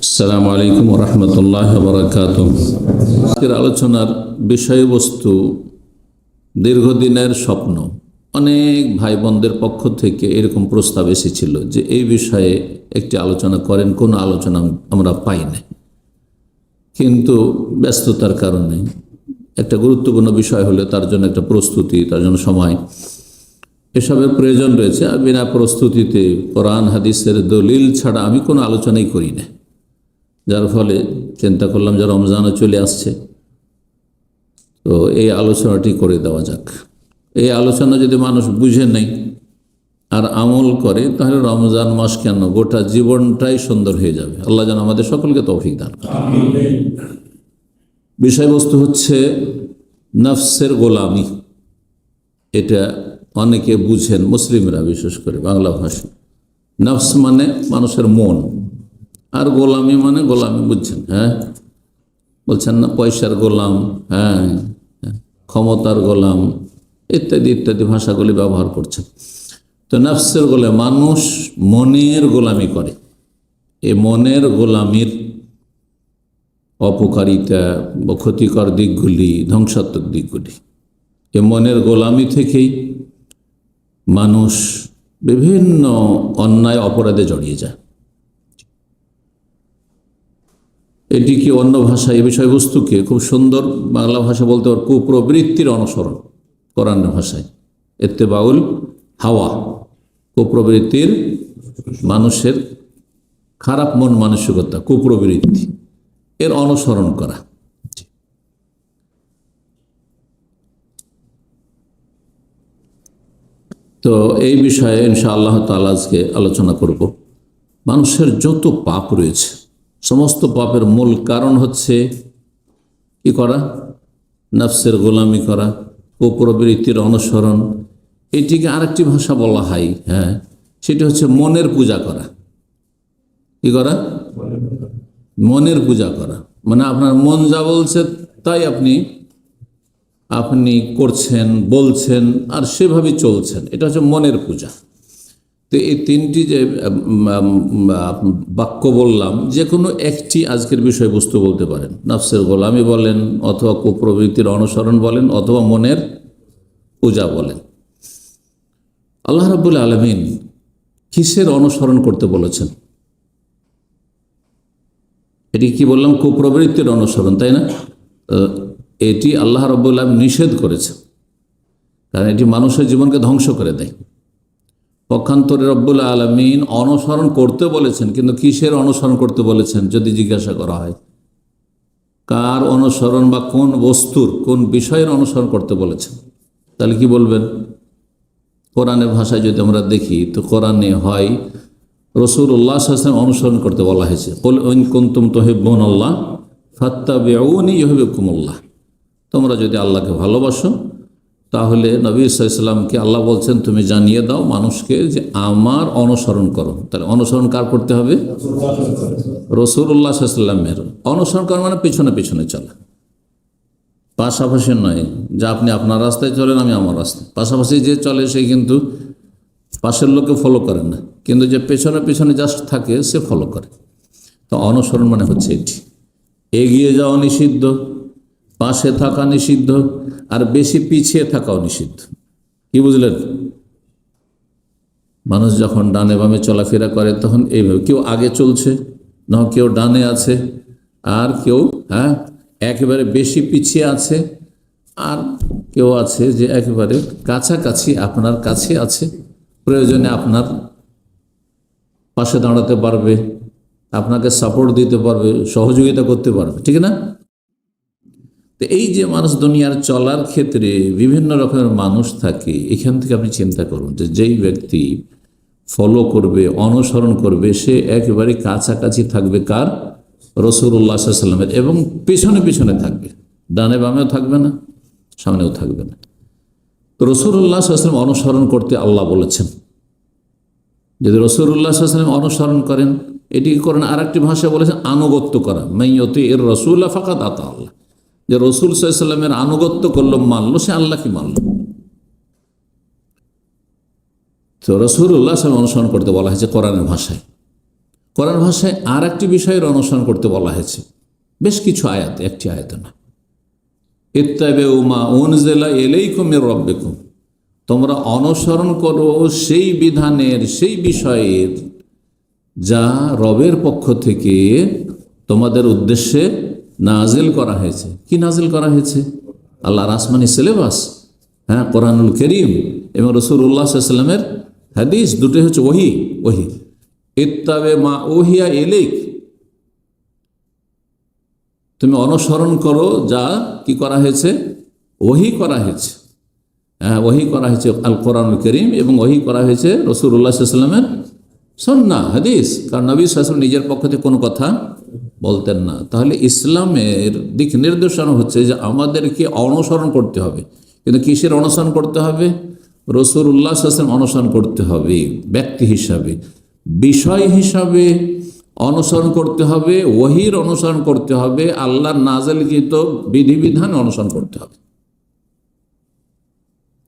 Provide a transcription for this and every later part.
আসসালামু আলাইকুম ওয়া রাহমাতুল্লাহি ওয়া বারাকাতুহু। আজকের আলোচনার বিষয়বস্তু দীর্ঘদিনের স্বপ্ন। অনেক ভাই বোনদের পক্ষ থেকে এরকম প্রস্তাব এসেছিল যে এই বিষয়ে একটি আলোচনা করেন, কোনো আলোচনা আমরা পাই না, কিন্তু ব্যস্ততার কারণে একটা গুরুত্বপূর্ণ বিষয় হলে তার জন্য একটা প্রস্তুতি, তার জন্য সময়, এসবের প্রয়োজন রয়েছে। আর বিনা প্রস্তুতিতে কোরআন হাদিসের দলিল ছাড়া আমি কোনো আলোচনাই করি না। যার ফলে চিন্তা করলাম যে রমজানও চলে আসছে, তো এই আলোচনাটি করে দেওয়া যাক। এই আলোচনা যদি মানুষ বুঝে নেয় আর আমল করে, তাহলে রমজান মাস কেন, গোটা জীবনটাই সুন্দর হয়ে যাবে। আল্লাহ যেন আমাদের সকলকে তৌফিক দান করেন। বিষয়বস্তু হচ্ছে নফসের গোলামি। এটা অনেকে বুঝেন, মুসলিমরা বিশেষ করে বাংলা ভাষা। নফস মানে মানুষের মন, আর গোলামি মানে গোলামি বুঝছেন, হ্যাঁ বলছেন না, পয়সার গোলাম, হ্যাঁ ক্ষমতার গোলাম, ইত্যাদি ইত্যাদি ভাষাগুলি ব্যবহার করছেন। তো নফসের গোলামি, মানুষ মনের গোলামি করে। এই মনের গোলামির অপকারিতা বা ক্ষতিকর দিকগুলি, ধ্বংসাত্মক দিকগুলি, এই মনের গোলামি থেকেই মানুষ বিভিন্ন অন্যায় অপরাধে জড়িয়ে যায়। এটিকে অন্য ভাষায়, এই বিষয়বস্তুকে খুব সুন্দর বাংলা ভাষা বলতে পারে কুপ্রবৃত্তির অনুসরণ। কোরআন ভাষায় ইত্তেবাউল হাওয়া, কুপ্রবৃত্তির, মানুষের খারাপ মন মানসিকতা, কুপ্রবৃত্তি, এর অনুসরণ করা। তো এই বিষয়ে ইনশাআল্লাহ তাআলা আজকে আলোচনা করব। মানুষের যত পাপ রয়েছে, সমস্ত পাপের মূল কারণ হচ্ছে কি করা? নফসের গোলামি করা, কুপ্রবৃত্তির অনুসরণ। এটিকে আরেকটি ভাষা বলা হয়, হ্যাঁ, সেটি হচ্ছে মনের পূজা করা। কি করা? মনের পূজা করা মানে আপনার মন যা বলছে তাই আপনি করছেন, বলছেন, আর সেভাবে চলছেন। এটা হচ্ছে মনের পূজা। তো এই তিনটি যে বাক্য বললাম, যে কোনো একটি আজকের বিষয়বস্তু বলতে পারেন। নফসের গোলামি বলেন, অথবা কুপ্রবৃত্তির অনুসরণ বলেন, অথবা মনের পূজা বলেন। আল্লাহ রাব্বুল আলামিন কিসের অনুসরণ করতে বলেছেন? এটি কি বললাম? কুপ্রবৃত্তির অনুসরণ, তাই না? এটি আল্লাহ রাব্বুল আলামিন নিষেধ করেছেন, কারণ এটি মানুষের জীবনকে ধ্বংস করে দেয়। পক্ষান্তরে রব্বুল আলামিন অনুসরণ করতে বলেছেন, কিন্তু কিসের অনুসরণ করতে বলেছেন যদি জিজ্ঞাসা করা হয়? কার অনুসরণ বা কোন বস্তুর, কোন বিষয়ের অনুসরণ করতে বলেছেন, তাহলে কি বলবেন? কোরআনের ভাষায় যদি আমরা দেখি, তো কোরআনে হয় রাসূলুল্লাহ সাল্লাল্লাহু আলাইহি ওয়াসাল্লাম অনুসরণ করতে বলা হয়েছে। কুল ইন কুনতুম তুহিব্বুনাল্লাহ ফাত্তাবিউনি ইউহিব্বুকুমুল্লাহ। তোমরা যদি আল্লাহকে ভালোবাসো, তাহলে নবী সাল্লাল্লাহু আলাইহি ওয়াসাল্লামকে আল্লাহ বলছেন তুমি জানিয়ে দাও মানুষকে যে আমার অনুসরণ করো। তাহলে অনুসরণ কার করতে হবে? রাসূলুল্লাহ সাল্লাল্লাহু আলাইহি ওয়াসাল্লামের অনুসরণ করা মানে পিছনে পিছনে চলা, পাশাপাশি নয় যে আপনি আপনার রাস্তায় চলেন, আমি আমার রাস্তায়। পাশাপাশি যে চলে সে কিন্তু পাশের লোককে ফলো করে না, কিন্তু যে পেছনে পেছনে জাস্ট থাকে সে ফলো করে। তো অনুসরণ মানে হচ্ছে এটি। এগিয়ে যাওয়া নিষিদ্ধ, পাশে থাকা নিষিদ্ধ, আর বেশি পিছিয়ে থাকাও নিষিদ্ধ। কি বুঝলেন? মানুষ যখন ডানে বামে চলাফেরা করে তখন এইভাবে, কেউ আগে চলছে, না কেউ ডানে আছে, আর কেউ একেবারে বেশি পিছিয়ে আছে, আর কেউ আছে যে একেবারে কাছাকাছি, আপনার কাছে আছে, প্রয়োজনে আপনার পাশে দাঁড়াতে পারবে, আপনাকে সাপোর্ট দিতে পারবে, সহযোগিতা করতে পারবে, ঠিক না? তো এই যে মানুষ দুনিয়ার চলার ক্ষেত্রে বিভিন্ন রকমের মানুষ থাকে, এখান থেকে আপনি চিন্তা করুন যে যেই ব্যক্তি ফলো করবে, অনুসরণ করবে, সে একেবারে কাছাকাছি থাকবে কার? রাসূলুল্লাহ সাল্লাল্লাহু আলাইহি ওয়াসাল্লামের, এবং পিছনে পিছনে থাকবে, ডানে বামেও থাকবে না, সামনেও থাকবে না। তো রাসূলুল্লাহ সাল্লাল্লাহু আলাইহি ওয়াসাল্লাম অনুসরণ করতে আল্লাহ বলেছেন। যদি রাসূলুল্লাহ সাল্লাল্লাহু আলাইহি ওয়াসাল্লাম অনুসরণ করেন, এটি করেন, আর একটি ভাষায় বলেছেন আনুগত্য করা, মাইয়ুতির রাসূলা ফাকাদ আতা আল্লাহ। যে রাসূল সাল্লাল্লাহু আলাইহি ওয়াসাল্লামের আনুগত্য করলো, মানলো, সে আল্লাহকে মানল। তো রাসূলুল্লাহ সাল্লাল্লাহু আলাইহি ওয়াসাল্লাম অনুসরণ করতে বলা হয়েছে কোরআনের ভাষায়। কোরআন ভাষায় আর একটি বিষয়ের অনুসরণ করতে বলা হয়েছে, বেশ কিছু আয়াতে, একটি আয়াতে না। ইত্তাবিউ মা উনজিলা ইলাইকুম মির রাব্বিকুম, তোমরা অনুসরণ করো সেই বিধানের, সেই বিষয়ের যা রবের পক্ষ থেকে তোমাদের উদ্দেশ্যে নাজিল করা হয়েছে। কি নাজিল করা হয়েছে? আল্লাহর আসমানি সিলেবাস, হ্যাঁ, কোরআনুল করিম এবং রাসূলুল্লাহ সাল্লাল্লাহু আলাইহি ওয়াসাল্লামের হাদিস, দুটোই হচ্ছে ওহী। ওহী ইত্তাবে মা উহিয়া ইলাইক, তুমি অনুসরণ করো যা কি করা হয়েছে, ওহী করা হয়েছে। হ্যাঁ, ওহী করা হয়েছে আল কোরআনুল করিম এবং ওহী করা হয়েছে রাসূলুল্লাহ সাল্লাল্লাহু আলাইহি ওয়াসাল্লামের সুন্নাহ, হাদিস। কারণ নবী সাল্লাল্লাহু আলাইহি ওয়াসাল্লাম নিজের পক্ষ থেকে কোনো কথা বলতেন না। তাহলে ইসলামের দিক নির্দেশনা হচ্ছে যে আমাদেরকে অনুসরণ করতে হবে। কিন্তু কিসের অনুসরণ করতে হবে? রাসূলুল্লাহ সাল্লাল্লাহু আলাইহি ওয়াসাল্লাম অনুসরণ করতে হবে ব্যক্তি হিসাবে, বিষয় হিসাবে অনুসরণ করতে হবে, ওহীর অনুসরণ করতে হবে, আল্লাহর নাযিলকৃত বিধিবিধান অনুসরণ করতে হবে।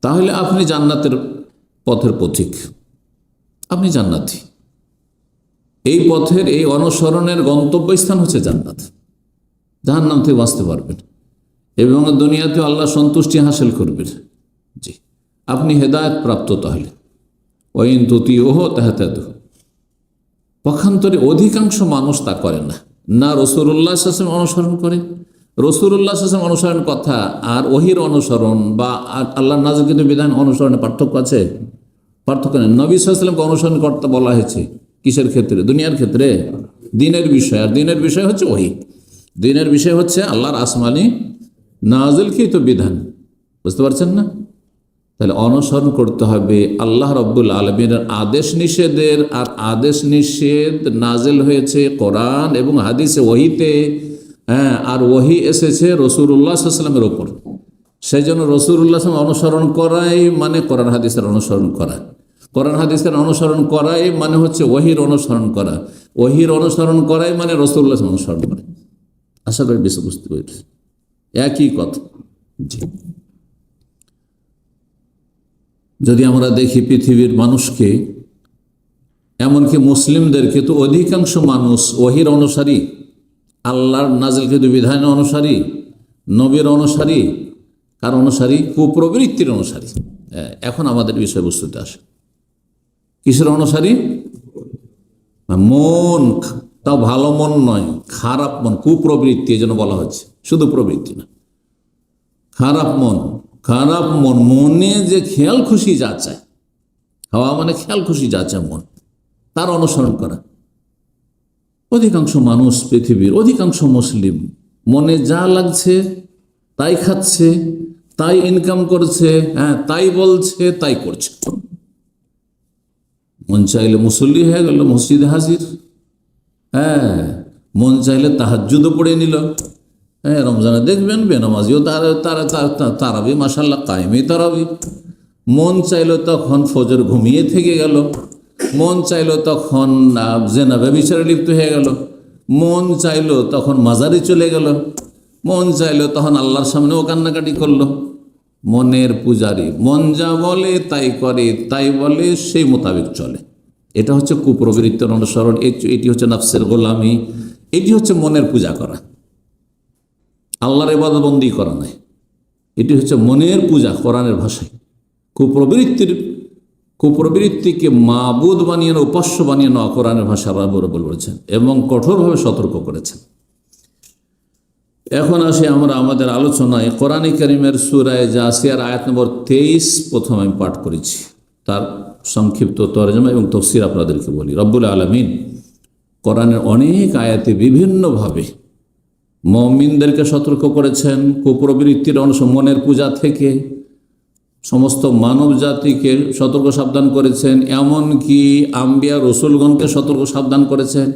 তাহলে আপনি জান্নাতের পথের পথিক, আপনি জান্নাতি। এই পথের, এই অনুসরণের গন্তব্যস্থান হচ্ছে জান্নাত। জাহান্নাম থেকে বাঁচতে পারবেন এবং দুনিয়াতে আল্লাহ সন্তুষ্টি হাসিল করবেন। জি, আপনি হেদায়েত প্রাপ্ত। তাহলে ওয়াইন তুতিউহু তাহতাদু। পক্ষান্তরে অধিকাংশ মানুষ তা করে না, না রাসূলুল্লাহ সাল্লাল্লাহু আলাইহি ওয়াসাল্লাম অনুসরণ করে। রাসূলুল্লাহ সাল্লাল্লাহু আলাইহি ওয়াসাল্লাম অনুসরণ কথা আর ওহীর অনুসরণ বা আল্লাহর নাযিলকৃত বিধান অনুসরণে পার্থক্য আছে? পার্থক্য নেই। নবী সাল্লাল্লাহু আলাইহি ওয়াসাল্লামকে অনুসরণ করতে বলা হয়েছে কিসের ক্ষেত্রে? দুনিয়ার ক্ষেত্রে, দিনের বিষয়। আর দিনের বিষয় হচ্ছে ওহী। দিনের বিষয় হচ্ছে আল্লাহর আসমানি নাযিলকৃত বিধান। বুঝতে পারছেন না? তাহলে অনুসরণ করতে হবে আল্লাহ রাব্বুল আলামিনের আদেশ নিষেধের। আর আদেশ নিষেধ নাজিল হয়েছে কোরআন এবং হাদিসে, ওহীতে। হ্যাঁ, আর ওহী এসেছে রাসূলুল্লাহ সাল্লাল্লাহু আলাইহি ওয়াসাল্লামের উপর। সেই জন্য রাসূলুল্লাহ সাল্লাল্লাহু আলাইহি ওয়াসাল্লাম অনুসরণ করাই মানে কোরআন হাদিসের অনুসরণ করা। কোরআন হাদিসের অনুসরণ করাই মানে হচ্ছে ওহীর অনুসরণ করা। ওহীর অনুসরণ করাই মানে রাসূলুল্লাহ সাল্লাল্লাহু আলাইহি ওয়াসাল্লাম অনুসরণ করা। আশা করি বেশি বুঝতে পেরেছি, একই কথা। জি, যদি আমরা দেখি পৃথিবীর মানুষকে, এমনকি মুসলিমদেরকে, তো অধিকাংশ মানুষ ওহীর অনুসারী, আল্লাহর নাযিলকৃত বিধানের অনুসারী, নবীর অনুসারী। কার অনুসারী? কুপ্রবৃত্তির অনুসারী। এখন আমাদের বিষয়বস্তুতে আসে, কিসের অনুসারী? মন, তাও ভালো মন নয়, খারাপ মন, কুপ্রবৃত্তি। এই জন্য বলা হচ্ছে, শুধু প্রবৃত্তি না, খারাপ মন। খারাপ মন, মনে যে খেয়াল খুশি যা চায়, হাওয়া মানে খেয়াল খুশি যা চায় মন, তার অনুসরণ করা। অধিকাংশ মানুষ, পৃথিবীর অধিকাংশ মুসলিম, মনে যা লাগছে তাই খাচ্ছে, তাই ইনকাম করছে, হ্যাঁ, তাই বলছে, তাই করছে। মন চাইলে মুসল্লি হয়ে গেল, মসজিদে হাজির। হ্যাঁ, মন চাইলে তাহাজ্জুদও পড়ে নিল। হ্যাঁ, রমজানে দেখবেন বেনামাজিও তারাবি, মাশাআল্লাহ, কায়েমি তারাবি। মন চাইলো তখন ফজর ঘুমিয়ে থেকে গেল। মন চাইলো তখন জেনা ব্যভিচারে লিপ্ত হয়ে গেল। মন চাইলো তখন মাজারে চলে গেল। মন চাইলো তখন আল্লাহর সামনেও কান্নাকাটি করলো। মনের পূজারী, মন যা বলে তাই করে, তাই বলে সেই মোতাবেক চলে। এটা হচ্ছে কুপ্রবৃত্তির অনুসরণ। এটি হচ্ছে নফসের গোলামি। এটি হচ্ছে মনের পূজা করা, আল্লাহর ইবাদতবন্দি করা নয়। এটি হচ্ছে মনের পূজা কোরআনের ভাষায়। কুপ্রবৃত্তিকে মাবুদ বানিয়ে নেওয়া, উপাস্য বানিয়ে নেওয়া কোরআনের ভাষা আল্লাহ রাব্বুল বলেছেন এবং কঠোরভাবে সতর্ক করেছেন। এখন আসি আমরা আমাদের আলোচনায়। কোরআন কারীমের সূরা জাসিয়ার আয়াত নম্বর 23 প্রথম আমি পাঠ করেছি, তার সংক্ষিপ্ত তরজমা এবং তাফসীর আপনাদেরকে বলি। রব্বুল আলামিন কোরআনের অনেক আয়াতে বিভিন্নভাবে মুমিনদেরকে সতর্ক করেছেন কুপ্রবৃত্তির মনের পূজা থেকে। সমস্ত মানব জাতিকে সতর্ক সাবধান করেছেন, এমনকি আম্বিয়া রসুলগণকে সতর্ক সাবধান করেছেন,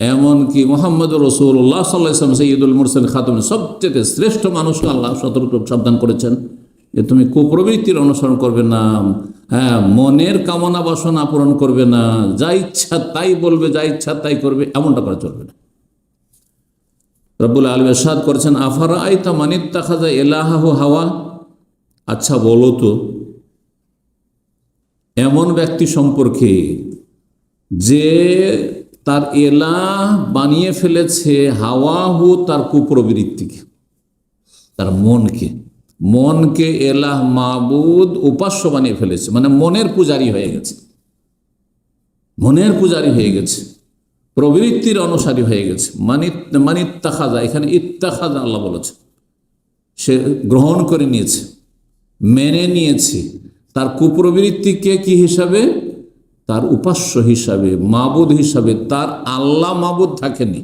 এমনকি মুহাম্মদ রাসূলুল্লাহ সাল্লাল্লাহু আলাইহি ওয়াসাল্লাম সাইয়্যিদুল মুরসালিন, খাতামুন, সবচেয়ে শ্রেষ্ঠ মানুষকে আল্লাহ সতর্ক সাবধান করেছেন যে তুমি কুপ্রবৃত্তির অনুসরণ করবে না। হ্যাঁ, মনের কামনা বাসনা পূরণ করবে না, যা ইচ্ছা তাই বলবে, যা ইচ্ছা তাই করবে, এমনটা করা চলবে না। রব্বুল আলামিন ইরশাদ করেছেন, আফারাআইতা মান ইত্তাখাযা ইলাহাহু হাওয়া। আচ্ছা বলো তো, এমন ব্যক্তি সম্পর্কে যে তার এলাহ বানিয়ে ফেলেছে হাওয়াহু, তার কুপ্রবৃত্তিকে, তার মনকে এলাহ মাবুদ উপাস্য বানিয়ে ফেলেছে, মানে মনের পূজারী হয়ে গেছে, প্রবৃত্তির অনুসারী হয়ে গেছে। মানিত্তাখাযা, এখানে ইত্তাখাযা আল্লাহ বলেছে, সে গ্রহণ করে নিয়েছে, মেনে নিয়েছে তার কুপ্রবৃত্তিকে কি হিসাবে, তার উপাস্য হিসাবে, মাবুদ হিসাবে। তার আল্লাহ মাবুদ থাকেনি।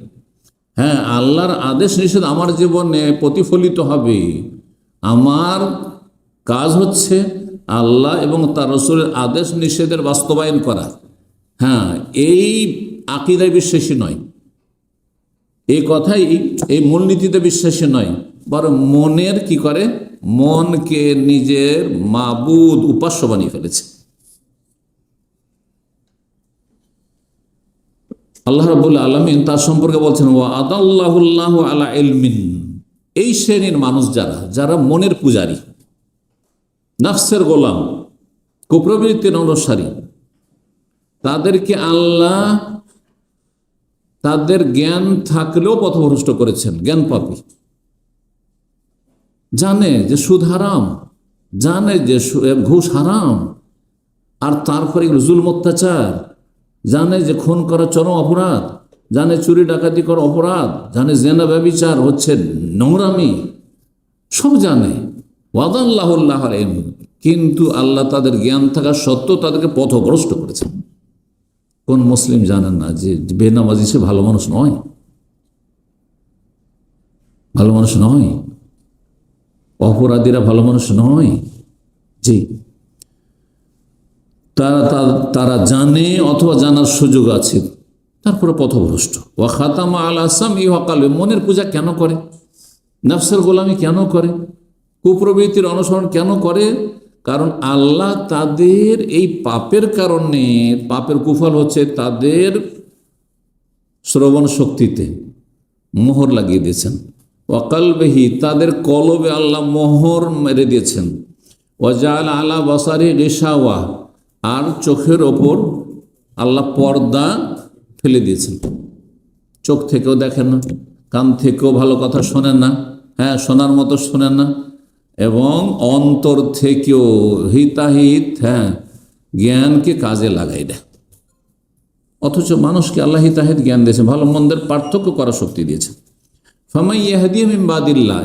হ্যাঁ, আল্লাহর আদেশ নিষেধ আমার জীবনে প্রতিফলিত হবে, আমার কাজ হচ্ছে আল্লাহ এবং তার রাসূলের আদেশ নিষেধের বাস্তবায়ন করা। হ্যাঁ, এই আকীদায় বিশ্বাসী নয়, এই কথাই, এই মূলনীতিতে বিশ্বাসী নয়, বরং মনের কি করে, মনকে নিজের মাবুদ উপাস্য বানিয়ে ফেলেছে। আল্লাহ রাব্বুল আলামিন তার সম্পর্কে বলছেন, ওয়া আদাল্লাহুল্লাহু আলা ইলমিন, এই শ্রেণীর মানুষ যারা মনের পূজারী, নফসের গোলাম, কুপ্রবৃত্তির অনুসারী, তাদেরকে আল্লাহ তাদের জ্ঞান থাকলেও পথভ্রষ্ট করেছেন। জ্ঞান পাপী, জানে যে সুদ হারাম, জানে যে ঘুষ হারাম, আর তারপরে জুলম অত্যাচার, জানে যে খুন করা চরম অপরাধ, জানে চুরি ডাকাতি করা অপরাধ, জানে জেনা ব্যভিচার হচ্ছে নোংরামি, সব জানে। ওয়াদাল্লাহুল্লাহ আলাইহিম, কিন্তু আল্লাহ তাদের জ্ঞান থাকা সত্ত্বেও তাদেরকে পথভ্রষ্ট করেছেন। কোন মুসলিম জানেন না যে বেনামাজি সে ভালো মানুষ নয়? ভালো মানুষ নয়, অপরাধীরা ভালো মানুষ নয়। জি, তারা জানে অথবা জানার সুযোগ আছে, তারপরে পথভ্রষ্ট। ওয়া খাতামা আলা সামঈ ওয়া কলবি, মনের পূজা কেন করে, নফসের গোলামি কেন করে, কুপ্রবৃত্তির অনুসরণ কেন করে? কারণ আল্লাহ তাদের এই পাপের কারণে, পাপের কুফল হচ্ছে তাদের শ্রবণ শক্তিতে মোহর লাগিয়ে দিয়েছেন। ওয়া কলবিহি, তাদের কলবে আল্লাহ মোহর মেরে দিয়েছেন। ওয়া জাআলা আলা বাসারি গিশাওয়া, আর চোখের ওপর আল্লাহ পর্দা ফেলে দিয়েছেন। চোখ থেকেও দেখেন না, কান থেকেও ভালো কথা শোনেন না, হ্যাঁ শোনার মতো শোনেন না, এবং অন্তর থেকেও হিতাহিত জ্ঞানকে কাজে লাগাই দেয়। অথচ মানুষকে আল্লাহ হিতাহিত জ্ঞান দিয়েছে, ভালো মন্দের পার্থক্য করার শক্তি দিয়েছে। ফামান ইয়াহদিহি মিন বাদিল্লাহ,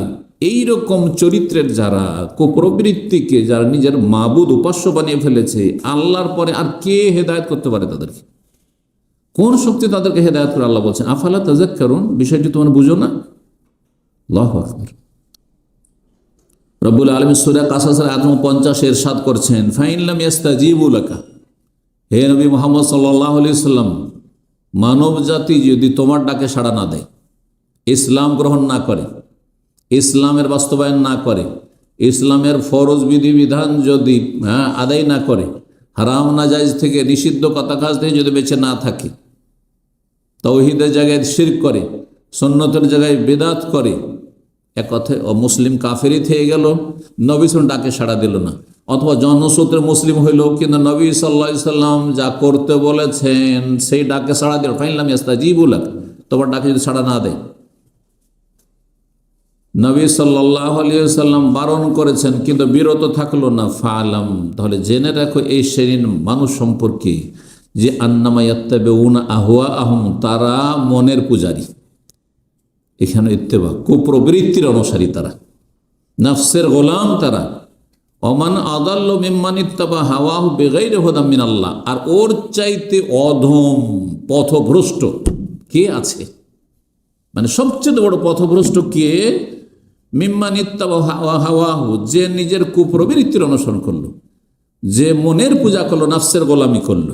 এইরকম চরিত্রের যারা, কুপ্রবৃত্তিকে যারা নিজের মাবুদ উপাস্য বানিয়ে ফেলেছে, আল্লাহর পরে আর কে হেদায়েত করতে পারে তাদেরকে? কোন শক্তি তাদেরকে হেদায়েত করে? আল্লাহ বলছেন, আফালা তাযাক্কারুন, বিষয়টি তোমরা বুঝো না? আল্লাহু আকবার। রব্বুল আলামিন সূরা কাসাসের আয়াত 50 ইরশাদ করছেন, ফাইন লাম ইস্তাজিবু লাকা, হে নবী মুহাম্মদ সাল্লাল্লাহু আলাইহি সাল্লাম, মানব জাতি যদি তোমার ডাকে সাড়া না দেয়, ইসলাম গ্রহণ না করে, ইসলামের বাস্তবায়ন না করে, ইসলামের ফরজ বিধিবিধান যদি আদায় না করে, হারাম নাজায়েজ থেকে, নিষিদ্ধ কথা কাজ থেকে যদি বেঁচে না থাকে, তাওহীদের জায়গায় শিরক করে, সুন্নতের জায়গায় বিদআত করে, এক কথায় মুসলিম কাফেরই থেকে গেল, নবী সাল্লাল্লাহু ডাকে সাড়া দিল না, অথবা জনসূত্রে মুসলিম হইল কিন্তু নবী সাল্লাল্লাহু আলাইহি সাল্লাম যা করতে বলেছেন সেই ডাকে সাড়া দিল, ফাইন লাম ইস্তাজিবু লাক, তোমার ডাকে যদি সাড়া না দেয়, নবী সাল্লাল্লাহু আলাইহি ওয়াসাল্লাম বারণ করেছেন কিন্তু বিরত থাকলো না, ফালাম, তাহলে জেনে রাখো এই শ্রেণীর মানুষ সম্পর্কে যে আন্নামা ইয়াত্তাবিউনা আহওয়াআহুম, তারা মনের পূজারী। এখানে ইত্তেবা, কুপ্রবৃত্তির অনুসারী তারা, নফসের গোলাম তারা। ওমান আদাল্লু মিম্মান ইত্তাবা হাওয়াহু বিগাইরি হুদাম মিনাল্লাহ, আর ওর চাইতে অধম পথভ্রষ্ট কে আছে? মানে সবচেয়ে বড় পথভ্রষ্ট কে? মিম্মান ইত্তাবা হাওয়াহু, যে নিজের কুপ্রবৃত্তির অনুসরণ করলো, যে মনের পূজা করলো, নফসের গোলামি করলো,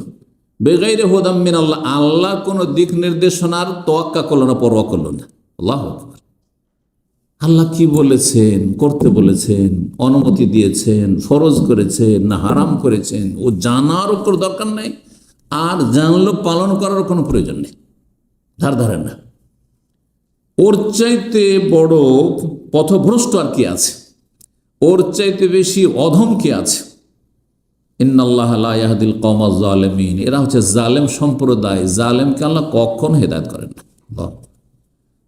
বেগাইরে হুদাম মিনাল্লাহ, আল্লাহর কোনো দিক নির্দেশনার তোয়াক্কা করলো না, পরোয়া করলো না। আল্লাহু আকবার। আল্লাহ কি বলেছেন, করতে বলেছেন, অনুমতি দিয়েছেন, ফরজ করেছেন না হারাম করেছেন, ও জানার উপর দরকার নেই, আর জানলো পালন করার কোনো প্রয়োজন নেই, ধার ধারে না। ওর চাইতে বড় পথভ্রষ্ট আর কি আছে? ওর চাইতে বেশি অধম কে আছে? ইন্নাল্লাহ লা ইয়াহদিল কওমাজ জালিমিন, এরা হচ্ছে জালেম সম্প্রদায়। জালেমকে আল্লাহ কখনো হেদায়েত করেন না।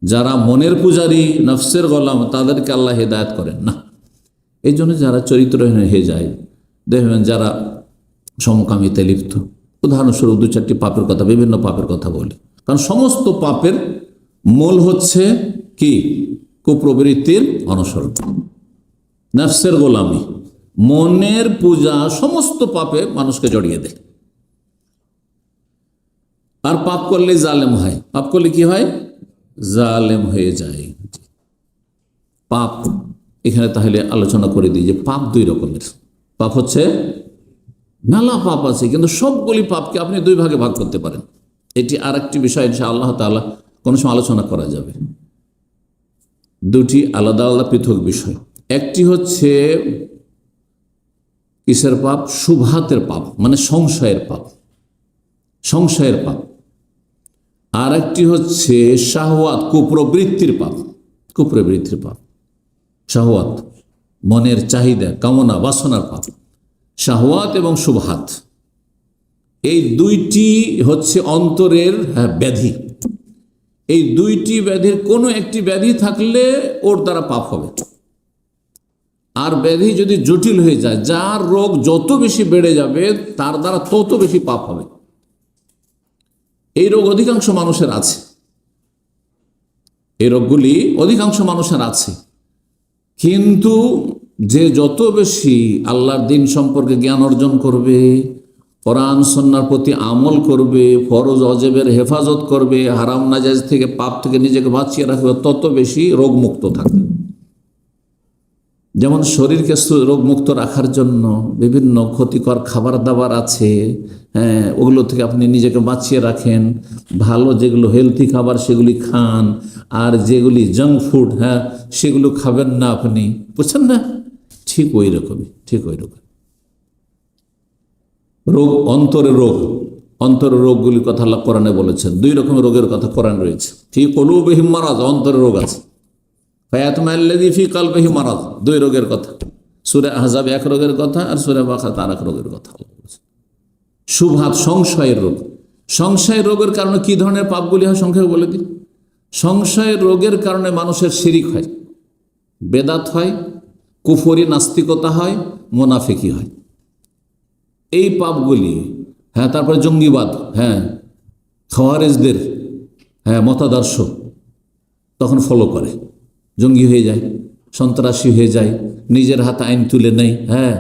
যারা মনের পূজারী, নফসের গোলাম, তাদেরকে আল্লাহ হেদায়েত করেন না। এই জন্য যারা চরিত্রহীন হয়ে যায়, দেখবেন যারা সমকামিতে লিপ্ত, উদাহরণস্বরূপ 2-4টি পাপের কথা, বিভিন্ন পাপের কথা বলি, কারণ সমস্ত পাপের মূল হচ্ছে কি? কুপ্রবৃত্তির অনুসরণ, নফসের গোলামি, মনের পূজা, সমস্ত পাপে মানুষকে জড়িয়ে দেয়। আর পাপ করলে জালেম হয়। পাপ করলে কি হয়? জালেম হয়ে যায়। পাপ এখানে তাহলে আলোচনা করে দিই যে পাপ 2 রকমের। পাপ হচ্ছে, মেলা পাপ আছে, কিন্তু সবগুলি পাপকে আপনি 2 ভাগে ভাগ করতে পারেন। এটি আর একটি বিষয় ইনশাআল্লাহ তাআলা কোনো সময় আলোচনা করা যাবে। 2টি আলাদা আলাদা পৃথক বিষয়। একটি হচ্ছে কিসের পাপ? শুবহাতের পাপ, মানে সংশয়ের পাপ, সংশয়ের পাপ। আর একটি হচ্ছে শাহওয়াত, কুপ্রবৃত্তির পাপ, কুপ্রবৃত্তির পাপ, শাহওয়াত, মনের চাহিদা, কামনা, বাসনার পাপ, শাহওয়াত এবং শুবহাত। এই 2টি হচ্ছে অন্তরের ব্যাধি। এই 2টি ব্যাধির কোনো একটি ব্যাধি থাকলে ওর দ্বারা পাপ হবে। আর ব্যাধি যদি জটিল হয়ে যায়, যার রোগ যত বেশি বেড়ে যাবে, তার দ্বারা তত বেশি পাপ হবে। এই রোগ অধিকাংশ মানুষের আছে, এই রোগগুলি অধিকাংশ মানুষের আছে। কিন্তু যে যত বেশি আল্লাহর দিন সম্পর্কে জ্ঞান অর্জন করবে, কোরআন সুন্নাহর প্রতি আমল করবে, ফরজ অজেবের হেফাজত করবে, হারাম নাজায়েজ থেকে, পাপ থেকে নিজেকে বাঁচিয়ে রাখবে, তত বেশি রোগমুক্ত থাকবে। যেমন শরীরকে রোগমুক্ত রাখার জন্য বিভিন্ন ক্ষতিকর খাবার দাবার আছে, হ্যাঁ, ওগুলো থেকে আপনি নিজেকে বাঁচিয়ে রাখেন। ভালো যেগুলো হেলথি খাবার সেগুলি খান, আর যেগুলি জাঙ্ক ফুড, হ্যাঁ, সেগুলো খাবেন না আপনি, বুঝছেন না? ঠিক ওই রকমই, ঠিক ওই রকম রোগ, অন্তরের রোগ। অন্তরের রোগগুলির কথা আল্লাহ কোরআনে বলেছেন। 2 রকমের রোগের কথা কোরআন রয়েছে। ফি কুলুবিহিম মারাজ, অন্তরের রোগ আছে। ফায়াতমাল্লাযী ফি কলবিহি মারাজ, 2 রোগের কথা। সূরা আহজাব 1 রোগের কথা, আর সূরা বাকারা 1 রোগের কথা। শুবহাত, সংশয়ের রোগ। সংশয়ের রোগের কারণে কি ধরনের পাপগুলি হয় সংক্ষেপে বলে দিই। সংশয়ের রোগের কারণে মানুষের শিরিক হয়, বেদাত হয়, কুফরি নাস্তিকতা হয়, মুনাফিকি হয়। এই পাপগুলি, হ্যাঁ, তারপরে জঙ্গিবাদ, হ্যাঁ, খাওয়ারেজদের, হ্যাঁ, মতাদর্শ তখন ফলো করে, জঙ্গি হয়ে যায়, সন্ত্রাসী হয়ে যায়, নিজের হাতে আইন তুলে নেয়, হ্যাঁ,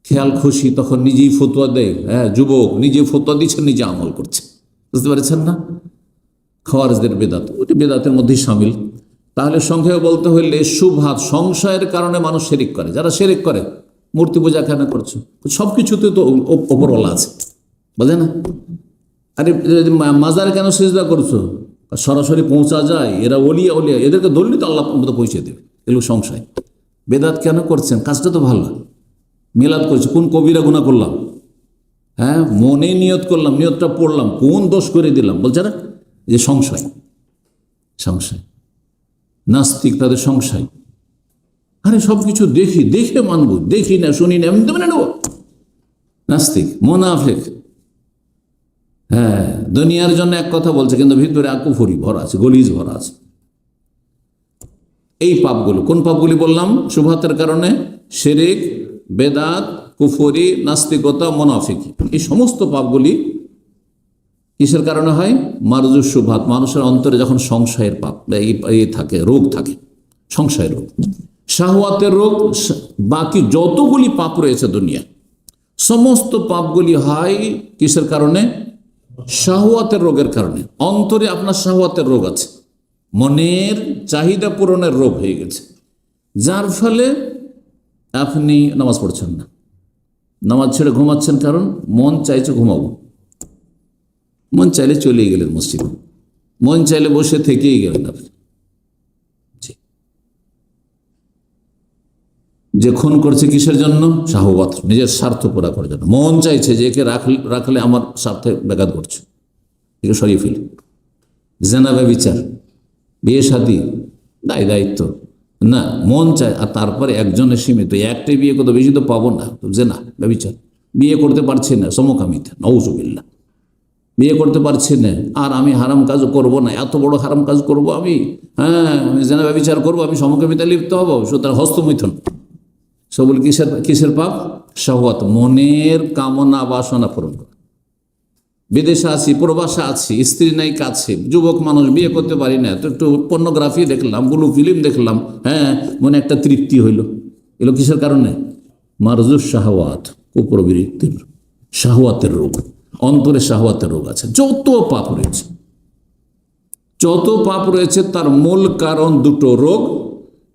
খেয়াল খুশি তখন নিজেই ফতোয়া দেয়, হ্যাঁ, যুবক নিজে ফতোয়া দিচ্ছে, নিজে আমল করছে, বুঝতে পারছেন না? খাওয়ারেজদের বেদাত, ওটি বেদাতের মধ্যেই সামিল। তাহলে সংক্ষেপে বলতে হইলে শুবহাত, সংশয়ের কারণে মানুষ শিরিক করে। যারা শিরিক করে, মূর্তি পূজা কেন করছো? সব কিছুতে তো ওপরওয়ালা আছে, বুঝে না? আরে মাজারে কেন সিজদা করছো? সরাসরি পৌঁছা যায়, এরা ওলিয়া ওলিয়া, এদেরকে ধরলে তো আল্লাহ পর্যন্ত পৌঁছে দেবে। এগুলো সংশয়। বেদাত কেন করছেন? কাজটা তো ভালো। মিলাদ করছে, কোন কবিরা গুনাহ করলাম? হ্যাঁ, মনে নিয়ত করলাম, নিয়তটা পড়লাম, কোন দোষ করে দিলাম? বলছে না যে সংশয়, সংশয়। নাস্তিক, তাদের সংশয়। আরে সব কিছু দেখি, দেখে মানবো, দেখি না, শুনি না, এমনি মেনে নেবো। নাস্তিক, মুনাফিক। হ্যাঁ, দুনিয়ার জন্য এক কথা বলছে, কিন্তু ভিতরে কুফরি ভরা আছে, গলিজ ভরা আছে। এই পাপগুলো, কোন পাপগুলি বললাম? শুবহাতের কারণে শিরক, বেদাত, কুফরি, নাস্তিকতা, মুনাফিকি। এই সমস্ত পাপগুলি কিসের কারণে হয়? মারজু শুবহাত, মানুষের অন্তরে যখন সংশয়ের পাপ এই থাকে, রোগ থাকে, সংশয়ের রোগ। শাহওয়াতের রোগ, বাকি যতগুলি পাপ রয়েছে দুনিয়া, সমস্ত পাপগুলি হয় কিসের কারণে? শাহওয়াতের রোগের কারণে। অন্তরে আপনার শাহওয়াতের রোগ আছে, মনের চাহিদা পূরণের রোগ হয়ে গেছে, যার ফলে আপনি নামাজ পড়ছেন না, নামাজ ছেড়ে ঘুমাচ্ছেন, কারণ মন চাইছে ঘুমাবো, মন চাইলে চলে গেলেন মসজিদে, মন চাইলে বসে থেকেই গেলেন আপনি। যে খুন করছে কিসের জন্য? শাহওয়াত, নিজের স্বার্থ পুরা করার জন্য। মন চাইছে যে একে রাখলে আমার স্বার্থে ব্যাঘাত ঘটছে, একে সরিয়ে ফেলি। জেনা, ব্যভিচার, বিয়ে শাদী, দায়িত্ব, না, মন চায়। আর তারপরে একজনের সীমিত, একটাই বিয়ে করতে, বেশি তো পাবো না, যে না ব্যভিচার, বিয়ে করতে পারছি না, সমকামিতা, নাউজুবিল্লাহ, বিয়ে করতে পারছি না, আর আমি হারাম কাজ করব না, এত বড় হারাম কাজ করব আমি, হ্যাঁ আমি জেনা ব্যভিচার করবো, আমি সমকামিতা লিপ্ত হব, সুতরাং হস্তমৈথুন। সবল কিসের কিসের পাপ? শাহওয়াত, মনের কামনা বাসনা পূরণ করা। বিদেশে আছি, প্রবাসে আছি, স্ত্রী নাই কাছে, যুবক মানুষ, বিয়ে করতে পারি না, তো একটু পর্নোগ্রাফি দেখলাম, ব্লু ফিল্ম দেখলাম, হ্যাঁ মনে একটা তৃপ্তি হইল। এগুলো কিসের কারণে? মারজুস শাহওয়াত, কুপ্রবৃত্তির শাহওয়াতের রোগ, অন্তরে শাহওয়াতের রোগ আছে। যত পাপ রয়েছে, যত পাপ রয়েছে তার মূল কারণ দুটো রোগ,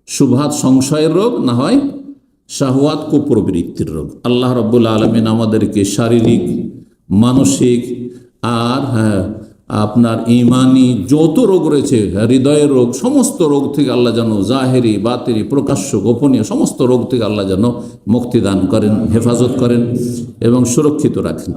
শুবহাত সংশয়ের রোগ, না হয় শাহওয়াত কুপ্রবৃত্তির রোগ। আল্লাহ রাব্বুল আলামিন আমাদেরকে শারীরিক, মানসিক আর আপনার ইমানি যত রোগ রয়েছে, হৃদয়ের রোগ, সমস্ত রোগ থেকে আল্লাহ যেন, জাহেরি বাতেরি প্রকাশ্য গোপনীয় সমস্ত রোগ থেকে আল্লাহ যেন মুক্তি দান করেন, হেফাজত করেন এবং সুরক্ষিত রাখেন।